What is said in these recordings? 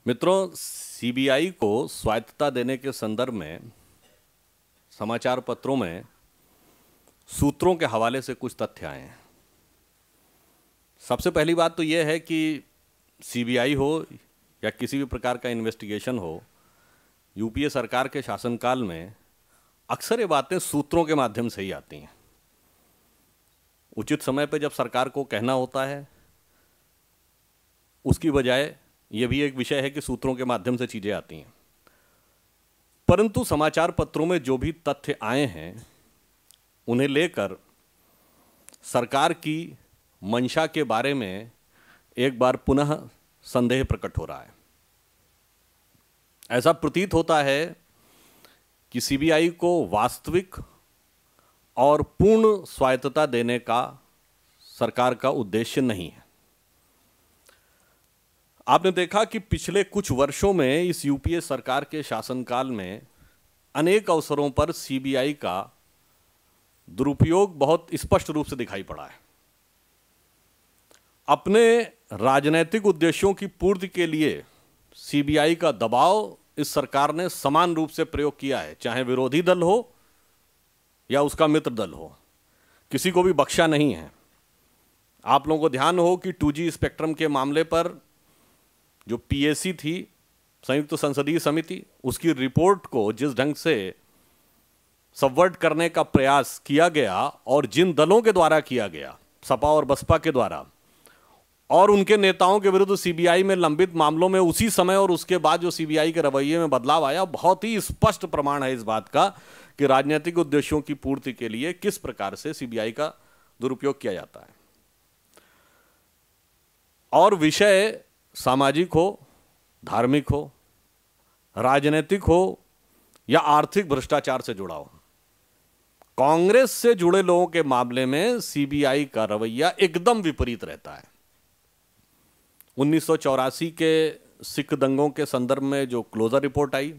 मित्रों, सीबीआई को स्वायत्तता देने के संदर्भ में समाचार पत्रों में सूत्रों के हवाले से कुछ तथ्य आए हैं। सबसे पहली बात तो यह है कि सीबीआई हो या किसी भी प्रकार का इन्वेस्टिगेशन हो, यूपीए सरकार के शासनकाल में अक्सर ये बातें सूत्रों के माध्यम से ही आती हैं। उचित समय पर जब सरकार को कहना होता है, उसकी बजाय यह भी एक विषय है कि सूत्रों के माध्यम से चीजें आती हैं। परंतु समाचार पत्रों में जो भी तथ्य आए हैं, उन्हें लेकर सरकार की मंशा के बारे में एक बार पुनः संदेह प्रकट हो रहा है। ऐसा प्रतीत होता है कि सीबीआई को वास्तविक और पूर्ण स्वायत्तता देने का सरकार का उद्देश्य नहीं है। आपने देखा कि पिछले कुछ वर्षों में इस यूपीए सरकार के शासनकाल में अनेक अवसरों पर सीबीआई का दुरुपयोग बहुत स्पष्ट रूप से दिखाई पड़ा है। अपने राजनीतिक उद्देश्यों की पूर्ति के लिए सीबीआई का दबाव इस सरकार ने समान रूप से प्रयोग किया है, चाहे विरोधी दल हो या उसका मित्र दल हो, किसी को भी बख्शा नहीं है। आप लोगों को ध्यान हो कि 2G स्पेक्ट्रम के मामले पर जो पीएसी थी, संयुक्त संसदीय समिति, उसकी रिपोर्ट को जिस ढंग से सबवर्ट करने का प्रयास किया गया और जिन दलों के द्वारा किया गया, सपा और बसपा के द्वारा, और उनके नेताओं के विरुद्ध सीबीआई में लंबित मामलों में उसी समय और उसके बाद जो सीबीआई के रवैये में बदलाव आया, बहुत ही स्पष्ट प्रमाण है इस बात का कि राजनीतिक उद्देश्यों की पूर्ति के लिए किस प्रकार से सीबीआई का दुरुपयोग किया जाता है। और विषय सामाजिक हो, धार्मिक हो, राजनीतिक हो या आर्थिक भ्रष्टाचार से जुड़ा हो, कांग्रेस से जुड़े लोगों के मामले में सीबीआई का रवैया एकदम विपरीत रहता है। 1984 के सिख दंगों के संदर्भ में जो क्लोजर रिपोर्ट आई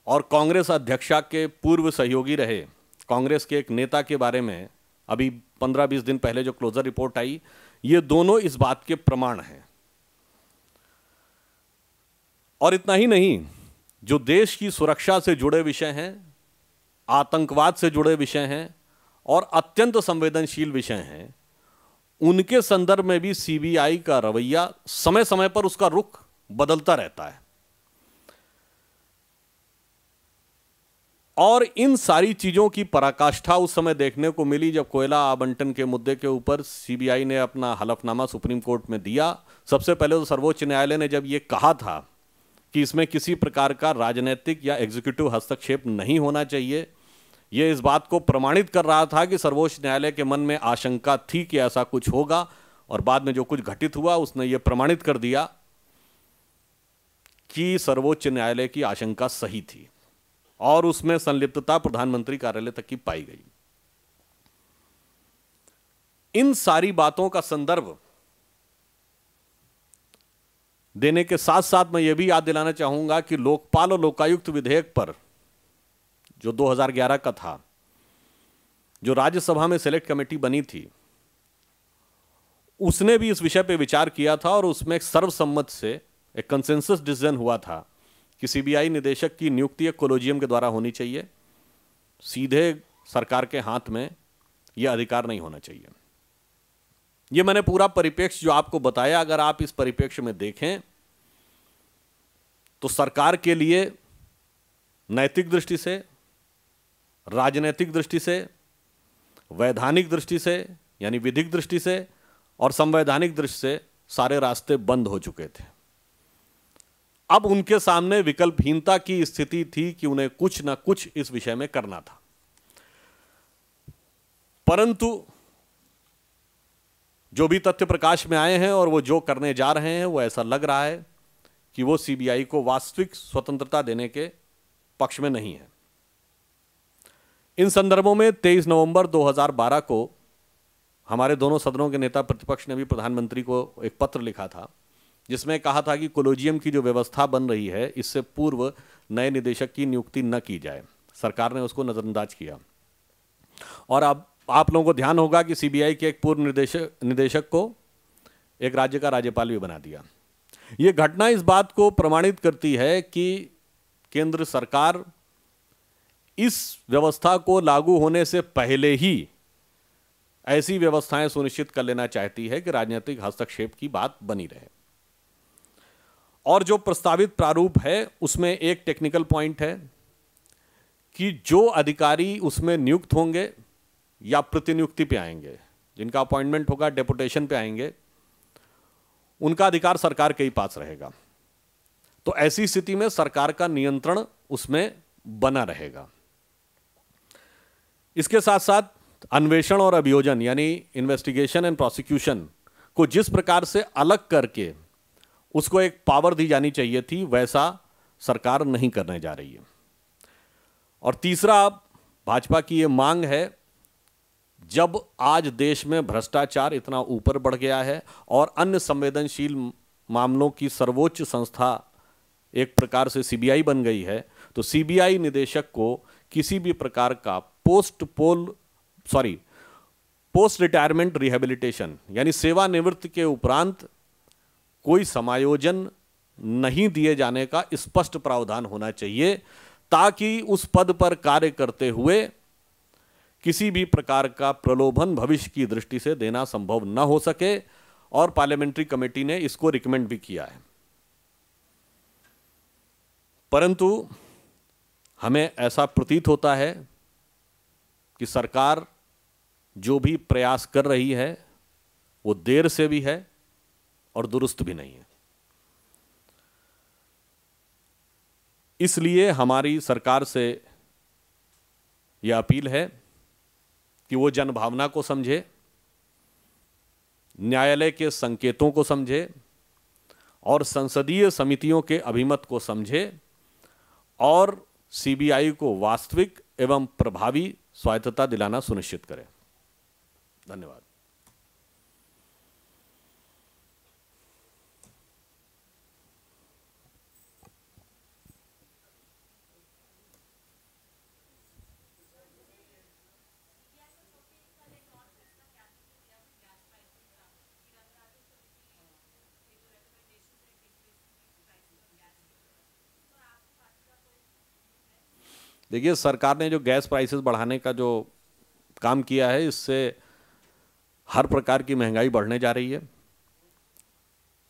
और कांग्रेस अध्यक्षा के पूर्व सहयोगी रहे कांग्रेस के एक नेता के बारे में अभी 15-20 दिन पहले जो क्लोजर रिपोर्ट आई, ये दोनों इस बात के प्रमाण हैं। और इतना ही नहीं, जो देश की सुरक्षा से जुड़े विषय हैं, आतंकवाद से जुड़े विषय हैं और अत्यंत संवेदनशील विषय हैं, उनके संदर्भ में भी सीबीआई का रवैया समय समय पर उसका रुख बदलता रहता है। और इन सारी चीजों की पराकाष्ठा उस समय देखने को मिली जब कोयला आवंटन के मुद्दे के ऊपर सीबीआई ने अपना हलफनामा सुप्रीम कोर्ट में दिया। सबसे पहले तो सर्वोच्च न्यायालय ने जब यह कहा था कि इसमें किसी प्रकार का राजनीतिक या एग्जीक्यूटिव हस्तक्षेप नहीं होना चाहिए, यह इस बात को प्रमाणित कर रहा था कि सर्वोच्च न्यायालय के मन में आशंका थी कि ऐसा कुछ होगा, और बाद में जो कुछ घटित हुआ उसने यह प्रमाणित कर दिया कि सर्वोच्च न्यायालय की आशंका सही थी और उसमें संलिप्तता प्रधानमंत्री कार्यालय तक की पाई गई। इन सारी बातों का संदर्भ देने के साथ साथ मैं यह भी याद दिलाना चाहूंगा कि लोकपाल और लोकायुक्त विधेयक पर जो 2011 का था, जो राज्यसभा में सेलेक्ट कमेटी बनी थी, उसने भी इस विषय पर विचार किया था और उसमें एक सर्वसम्मत से एक कंसेंसस डिसीजन हुआ था कि सीबीआई निदेशक की नियुक्ति एक कोलोजियम के द्वारा होनी चाहिए, सीधे सरकार के हाथ में यह अधिकार नहीं होना चाहिए। यह मैंने पूरा परिप्रेक्ष्य जो आपको बताया, अगर आप इस परिप्रेक्ष्य में देखें तो सरकार के लिए नैतिक दृष्टि से, राजनीतिक दृष्टि से, वैधानिक दृष्टि से यानी विधिक दृष्टि से और संवैधानिक दृष्टि से सारे रास्ते बंद हो चुके थे। अब उनके सामने विकल्पहीनता की स्थिति थी कि उन्हें कुछ ना कुछ इस विषय में करना था। परंतु जो भी तथ्य प्रकाश में आए हैं और वो जो करने जा रहे हैं, वो ऐसा लग रहा है कि वो सीबीआई को वास्तविक स्वतंत्रता देने के पक्ष में नहीं है। इन संदर्भों में 23 नवंबर 2012 को हमारे दोनों सदनों के नेता प्रतिपक्ष ने भी प्रधानमंत्री को एक पत्र लिखा था, जिसमें कहा था कि कोलोजियम की जो व्यवस्था बन रही है, इससे पूर्व नए निदेशक की नियुक्ति न की जाए। सरकार ने उसको नजरअंदाज किया। और अब आप लोगों को ध्यान होगा कि सीबीआई के एक पूर्व निदेशक को एक राज्य का राज्यपाल भी बना दिया। ये घटना इस बात को प्रमाणित करती है कि केंद्र सरकार इस व्यवस्था को लागू होने से पहले ही ऐसी व्यवस्थाएं सुनिश्चित कर लेना चाहती है कि राजनीतिक हस्तक्षेप की बात बनी रहे। और जो प्रस्तावित प्रारूप है उसमें एक टेक्निकल पॉइंट है कि जो अधिकारी उसमें नियुक्त होंगे या प्रतिनियुक्ति पे आएंगे, जिनका अपॉइंटमेंट होगा डेपुटेशन पे आएंगे, उनका अधिकार सरकार के ही पास रहेगा। तो ऐसी स्थिति में सरकार का नियंत्रण उसमें बना रहेगा। इसके साथ साथ अन्वेषण और अभियोजन यानी इन्वेस्टिगेशन एंड प्रोसिक्यूशन को जिस प्रकार से अलग करके उसको एक पावर दी जानी चाहिए थी, वैसा सरकार नहीं करने जा रही है। और तीसरा, भाजपा की यह मांग है, जब आज देश में भ्रष्टाचार इतना ऊपर बढ़ गया है और अन्य संवेदनशील मामलों की सर्वोच्च संस्था एक प्रकार से सीबीआई बन गई है, तो सीबीआई निदेशक को किसी भी प्रकार का पोस्ट रिटायरमेंट रिहेबिलिटेशन यानी सेवानिवृत्ति के उपरांत कोई समायोजन नहीं दिए जाने का स्पष्ट प्रावधान होना चाहिए, ताकि उस पद पर कार्य करते हुए किसी भी प्रकार का प्रलोभन भविष्य की दृष्टि से देना संभव न हो सके। और पार्लियामेंट्री कमेटी ने इसको रिकमेंड भी किया है। परंतु हमें ऐसा प्रतीत होता है कि सरकार जो भी प्रयास कर रही है वो देर से भी है और दुरुस्त भी नहीं है। इसलिए हमारी सरकार से यह अपील है कि वो जनभावना को समझे, न्यायालय के संकेतों को समझे और संसदीय समितियों के अभिमत को समझे और सीबीआई को वास्तविक एवं प्रभावी स्वायत्तता दिलाना सुनिश्चित करें। धन्यवाद। देखिए, सरकार ने जो गैस प्राइसेस बढ़ाने का जो काम किया है, इससे हर प्रकार की महंगाई बढ़ने जा रही है।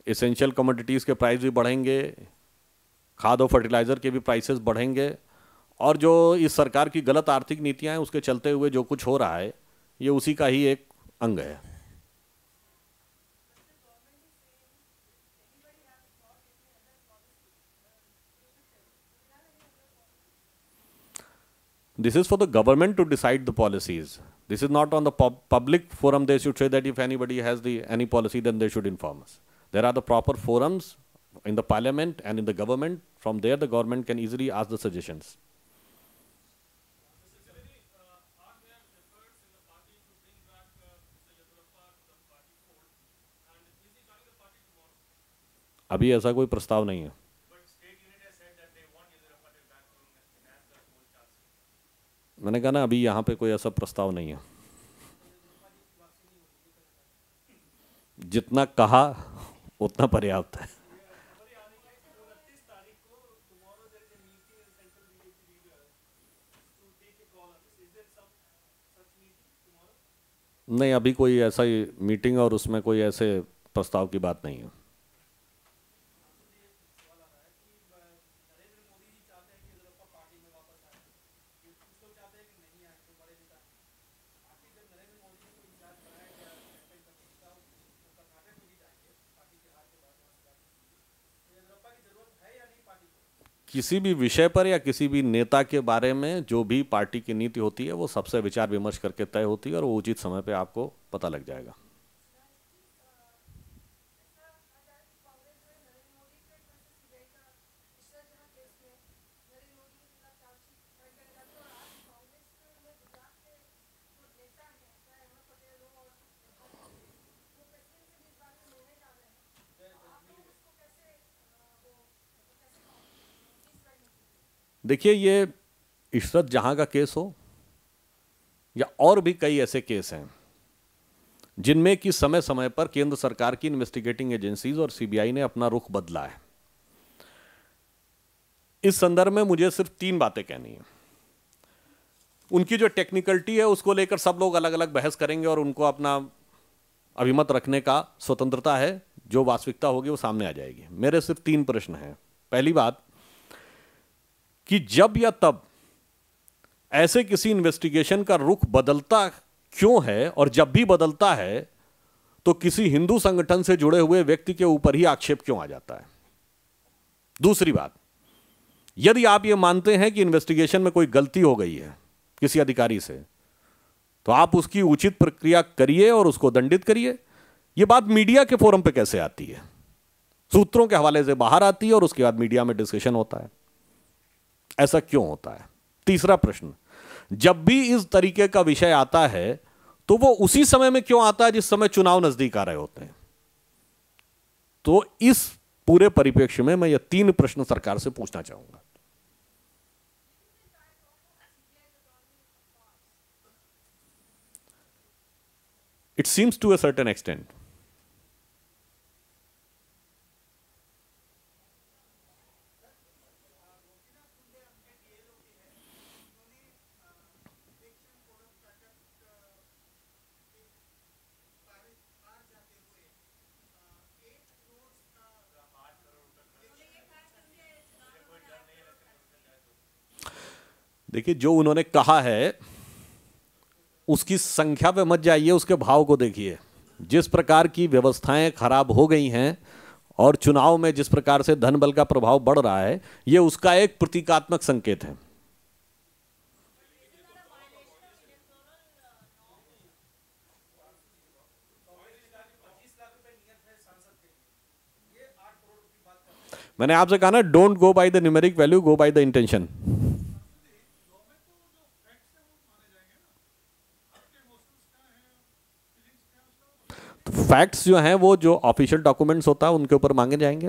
एसेंशियल कमोडिटीज़ के प्राइस भी बढ़ेंगे, खाद और फर्टिलाइज़र के भी प्राइसेस बढ़ेंगे, और जो इस सरकार की गलत आर्थिक नीतियां हैं उसके चलते हुए जो कुछ हो रहा है, ये उसी का ही एक अंग है। This is for the government to decide the policies. This is not on the public forum. They should say that if anybody has any policy, then they should inform us. There are the proper forums in the parliament and in the government. From there, the government can easily ask the suggestions. अभी ऐसा कोई प्रस्ताव नहीं है। मैंने कहा ना, अभी यहाँ पे कोई ऐसा प्रस्ताव नहीं है। जितना कहा उतना पर्याप्त है। नहीं, अभी कोई ऐसा ही मीटिंग और उसमें कोई ऐसे प्रस्ताव की बात नहीं है। किसी भी विषय पर या किसी भी नेता के बारे में जो भी पार्टी की नीति होती है वो सबसे विचार विमर्श करके तय होती है और वो उचित समय पे आपको पता लग जाएगा। देखिए, ये इशरत जहां का केस हो या और भी कई ऐसे केस हैं, जिनमें कि समय समय पर केंद्र सरकार की इन्वेस्टिगेटिंग एजेंसीज और सीबीआई ने अपना रुख बदला है। इस संदर्भ में मुझे सिर्फ 3 बातें कहनी है। उनकी जो टेक्निकलिटी है उसको लेकर सब लोग अलग अलग बहस करेंगे और उनको अपना अभिमत रखने का स्वतंत्रता है, जो वास्तविकता होगी वो सामने आ जाएगी। मेरे सिर्फ 3 प्रश्न हैं। पहली बात कि जब या तब ऐसे किसी इन्वेस्टिगेशन का रुख बदलता क्यों है, और जब भी बदलता है तो किसी हिंदू संगठन से जुड़े हुए व्यक्ति के ऊपर ही आक्षेप क्यों आ जाता है। दूसरी बात, यदि आप ये मानते हैं कि इन्वेस्टिगेशन में कोई गलती हो गई है किसी अधिकारी से, तो आप उसकी उचित प्रक्रिया करिए और उसको दंडित करिए। यह बात मीडिया के फोरम पे कैसे आती है? सूत्रों के हवाले से बाहर आती है और उसके बाद मीडिया में डिस्कशन होता है। ऐसा क्यों होता है? तीसरा प्रश्न, जब भी इस तरीके का विषय आता है तो वो उसी समय में क्यों आता है जिस समय चुनाव नजदीक आ रहे होते हैं? तो इस पूरे परिप्रेक्ष्य में मैं ये 3 प्रश्न सरकार से पूछना चाहूंगा। It seems to a certain extent. देखिए, जो उन्होंने कहा है उसकी संख्या पे मत जाइए, उसके भाव को देखिए। जिस प्रकार की व्यवस्थाएं खराब हो गई हैं और चुनाव में जिस प्रकार से धन बल का प्रभाव बढ़ रहा है, यह उसका एक प्रतीकात्मक संकेत है। मैंने आपसे कहा ना, don't go by the numeric value, go by the intention. तो फैक्ट्स जो हैं वो जो ऑफिशियल डॉक्यूमेंट्स होता है उनके ऊपर मांगे जाएंगे।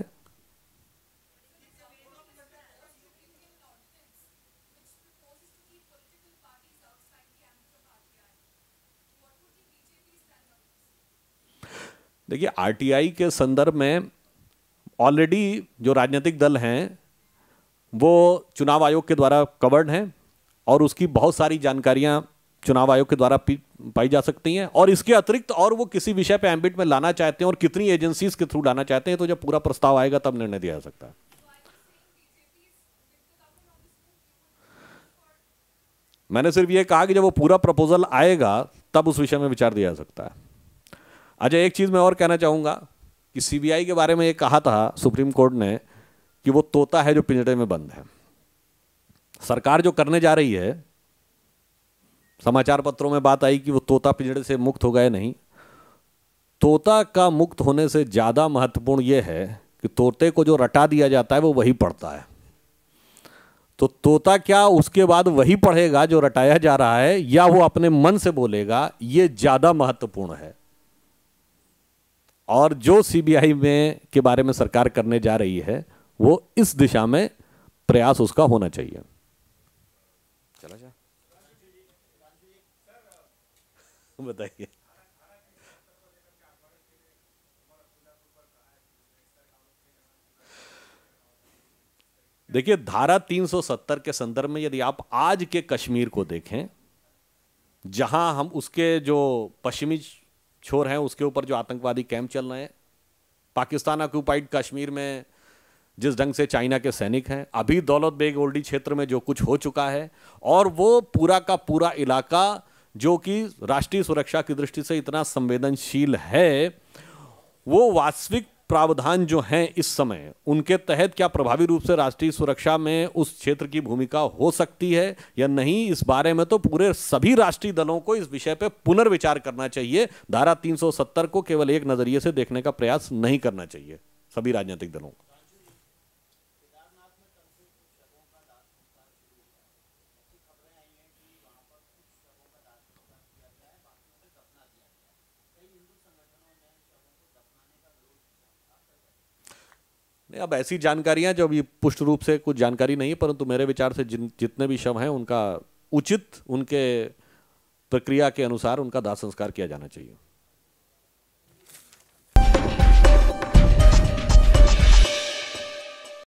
देखिए, आरटीआई के संदर्भ में ऑलरेडी जो राजनीतिक दल हैं वो चुनाव आयोग के द्वारा कवर्ड हैं और उसकी बहुत सारी जानकारियां चुनाव आयोग के द्वारा पाई जा सकती हैं। और इसके अतिरिक्त और वो किसी विषय पे एम्बिट में लाना चाहते हैं और कितनी एजेंसीज के थ्रू लाना चाहते हैं, तो जब पूरा प्रस्ताव आएगा तब निर्णय दिया जा सकता है। मैंने सिर्फ ये कहा कि जब वो पूरा प्रपोजल आएगा तब उस विषय में विचार दिया जा सकता है। अच्छा, एक चीज मैं और कहना चाहूंगा कि सीबीआई के बारे में ये कहा था सुप्रीम कोर्ट ने कि वो तोता है जो पिंजरे में बंद है। सरकार जो करने जा रही है, समाचार पत्रों में बात आई कि वो तोता पिंजरे से मुक्त हो गए। नहीं, तोता का मुक्त होने से ज्यादा महत्वपूर्ण यह है कि तोते को जो रटा दिया जाता है वो वही पढ़ता है। तो तोता क्या उसके बाद वही पढ़ेगा जो रटाया जा रहा है, या वो अपने मन से बोलेगा, ये ज्यादा महत्वपूर्ण है। और जो सीबीआई में के बारे में सरकार करने जा रही है वो इस दिशा में प्रयास उसका होना चाहिए। चला जा, बताइए। देखिए, धारा 370 के संदर्भ में यदि आप आज के कश्मीर को देखें, जहां हम उसके जो पश्चिमी छोर हैं उसके ऊपर जो आतंकवादी कैंप चल रहे हैं, पाकिस्तान ऑक्यूपाइड कश्मीर में जिस ढंग से चाइना के सैनिक हैं, अभी दौलत बेग ओल्डी क्षेत्र में जो कुछ हो चुका है, और वो पूरा का पूरा इलाका जो कि राष्ट्रीय सुरक्षा की दृष्टि से इतना संवेदनशील है, वो वास्तविक प्रावधान जो हैं इस समय उनके तहत क्या प्रभावी रूप से राष्ट्रीय सुरक्षा में उस क्षेत्र की भूमिका हो सकती है या नहीं, इस बारे में तो पूरे सभी राष्ट्रीय दलों को इस विषय पे पुनर्विचार करना चाहिए। धारा 370 को केवल एक नजरिए से देखने का प्रयास नहीं करना चाहिए सभी राजनीतिक दलों को। नहीं, अब ऐसी जानकारियां जो अभी पुष्ट रूप से कुछ जानकारी नहीं है, परंतु मेरे विचार से जितने भी शव हैं उनका उचित, उनके प्रक्रिया के अनुसार उनका दाह संस्कार किया जाना चाहिए।